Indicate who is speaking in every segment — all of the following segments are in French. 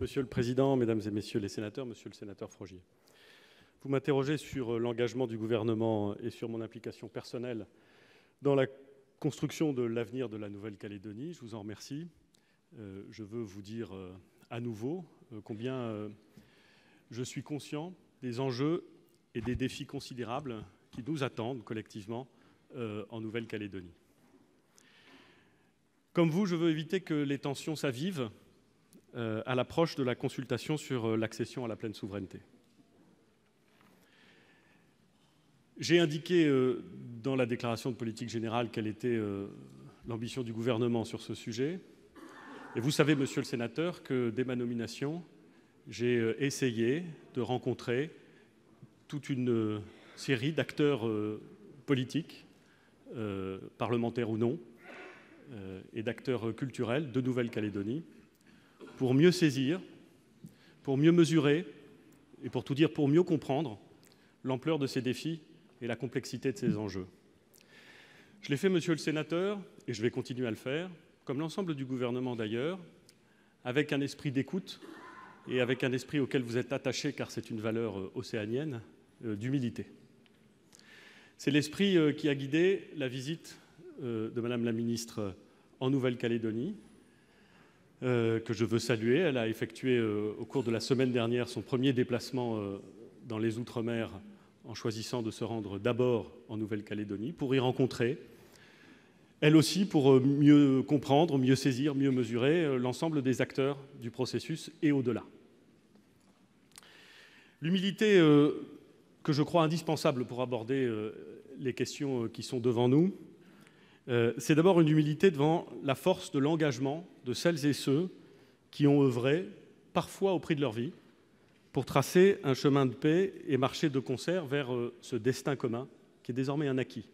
Speaker 1: Monsieur le Président, Mesdames et Messieurs les sénateurs, Monsieur le sénateur Frogier, vous m'interrogez sur l'engagement du gouvernement et sur mon implication personnelle dans la construction de l'avenir de la Nouvelle-Calédonie. Je vous en remercie. Je veux vous dire à nouveau combien je suis conscient des enjeux et des défis considérables qui nous attendent collectivement en Nouvelle-Calédonie. Comme vous, je veux éviter que les tensions s'avivent à l'approche de la consultation sur l'accession à la pleine souveraineté. J'ai indiqué dans la déclaration de politique générale quelle était l'ambition du gouvernement sur ce sujet. Et vous savez, monsieur le sénateur, que dès ma nomination, j'ai essayé de rencontrer toute une série d'acteurs politiques, parlementaires ou non, et d'acteurs culturels de Nouvelle-Calédonie, pour mieux saisir, pour mieux mesurer, et pour tout dire, pour mieux comprendre l'ampleur de ces défis et la complexité de ces enjeux. Je l'ai fait, monsieur le sénateur, et je vais continuer à le faire, comme l'ensemble du gouvernement d'ailleurs, avec un esprit d'écoute et avec un esprit auquel vous êtes attaché, car c'est une valeur océanienne, d'humilité. C'est l'esprit qui a guidé la visite de Madame la ministre en Nouvelle-Calédonie, que je veux saluer. Elle a effectué au cours de la semaine dernière son premier déplacement dans les Outre-mer en choisissant de se rendre d'abord en Nouvelle-Calédonie pour y rencontrer, elle aussi, pour mieux comprendre, mieux saisir, mieux mesurer l'ensemble des acteurs du processus et au-delà. L'humilité que je crois indispensable pour aborder les questions qui sont devant nous, c'est d'abord une humilité devant la force de l'engagement de celles et ceux qui ont œuvré, parfois au prix de leur vie, pour tracer un chemin de paix et marcher de concert vers ce destin commun qui est désormais un acquis.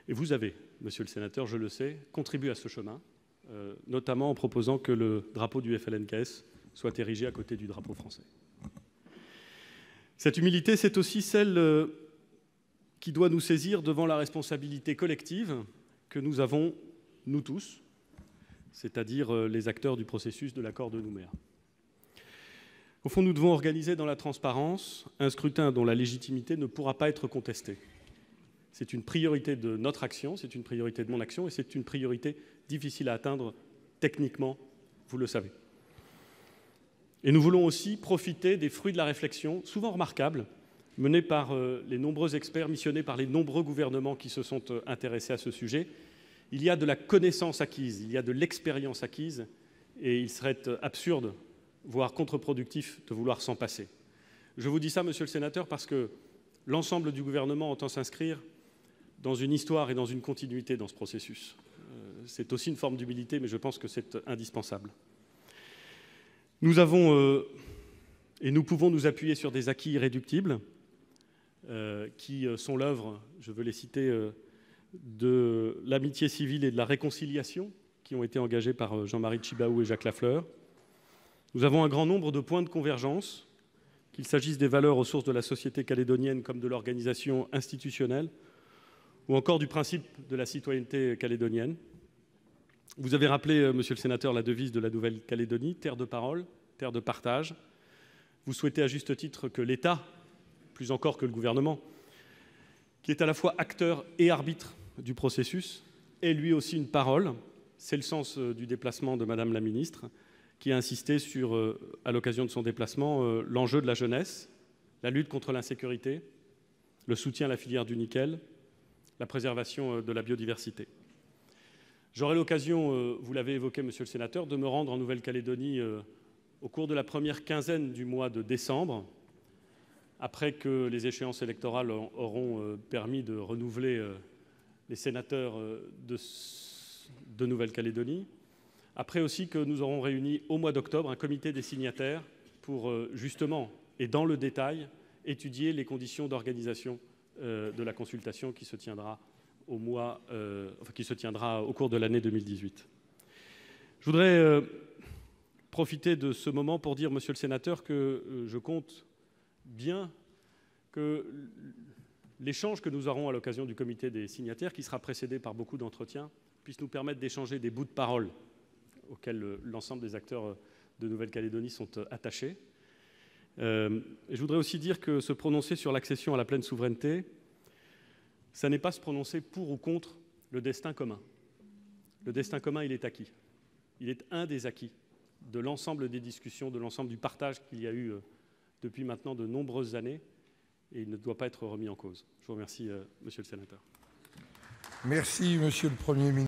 Speaker 1: Et vous avez, monsieur le sénateur, je le sais, contribué à ce chemin, notamment en proposant que le drapeau du FLNKS soit érigé à côté du drapeau français. Cette humilité, c'est aussi celle qui doit nous saisir devant la responsabilité collective que nous avons, nous tous, c'est-à-dire les acteurs du processus de l'accord de Nouméa. Au fond, nous devons organiser dans la transparence un scrutin dont la légitimité ne pourra pas être contestée. C'est une priorité de notre action, c'est une priorité de mon action, et c'est une priorité difficile à atteindre techniquement, vous le savez. Et nous voulons aussi profiter des fruits de la réflexion, souvent remarquables, menée par les nombreux experts, missionnés par les nombreux gouvernements qui se sont intéressés à ce sujet. Il y a de la connaissance acquise, il y a de l'expérience acquise, et il serait absurde, voire contre-productif, de vouloir s'en passer. Je vous dis ça, monsieur le sénateur, parce que l'ensemble du gouvernement entend s'inscrire dans une histoire et dans une continuité dans ce processus. C'est aussi une forme d'humilité, mais je pense que c'est indispensable. Nous avons, et nous pouvons nous appuyer sur des acquis irréductibles, qui sont l'œuvre, je veux les citer, de l'amitié civile et de la réconciliation qui ont été engagés par Jean-Marie Tjibaou et Jacques Lafleur. Nous avons un grand nombre de points de convergence, qu'il s'agisse des valeurs aux sources de la société calédonienne comme de l'organisation institutionnelle, ou encore du principe de la citoyenneté calédonienne. Vous avez rappelé, monsieur le sénateur, la devise de la Nouvelle-Calédonie, terre de parole, terre de partage. Vous souhaitez à juste titre que l'État, plus encore que le gouvernement, qui est à la fois acteur et arbitre du processus, ait lui aussi une parole. C'est le sens du déplacement de Madame la ministre, qui a insisté sur, à l'occasion de son déplacement, l'enjeu de la jeunesse, la lutte contre l'insécurité, le soutien à la filière du nickel, la préservation de la biodiversité. J'aurai l'occasion, vous l'avez évoqué, monsieur le sénateur, de me rendre en Nouvelle-Calédonie au cours de la première quinzaine du mois de décembre, après que les échéances électorales auront permis de renouveler les sénateurs de Nouvelle-Calédonie, après aussi que nous aurons réuni au mois d'octobre un comité des signataires pour justement, et dans le détail, étudier les conditions d'organisation de la consultation qui se tiendra au cours de l'année 2018. Je voudrais profiter de ce moment pour dire, monsieur le sénateur, que je compte bien que l'échange que nous aurons à l'occasion du comité des signataires, qui sera précédé par beaucoup d'entretiens, puisse nous permettre d'échanger des bouts de parole auxquels l'ensemble des acteurs de Nouvelle-Calédonie sont attachés. Je voudrais aussi dire que se prononcer sur l'accession à la pleine souveraineté, ça n'est pas se prononcer pour ou contre le destin commun. Le destin commun, il est acquis. Il est un des acquis de l'ensemble des discussions, de l'ensemble du partage qu'il y a eu depuis maintenant de nombreuses années, et il ne doit pas être remis en cause. Je vous remercie, Monsieur le Sénateur.
Speaker 2: Merci, Monsieur le Premier ministre.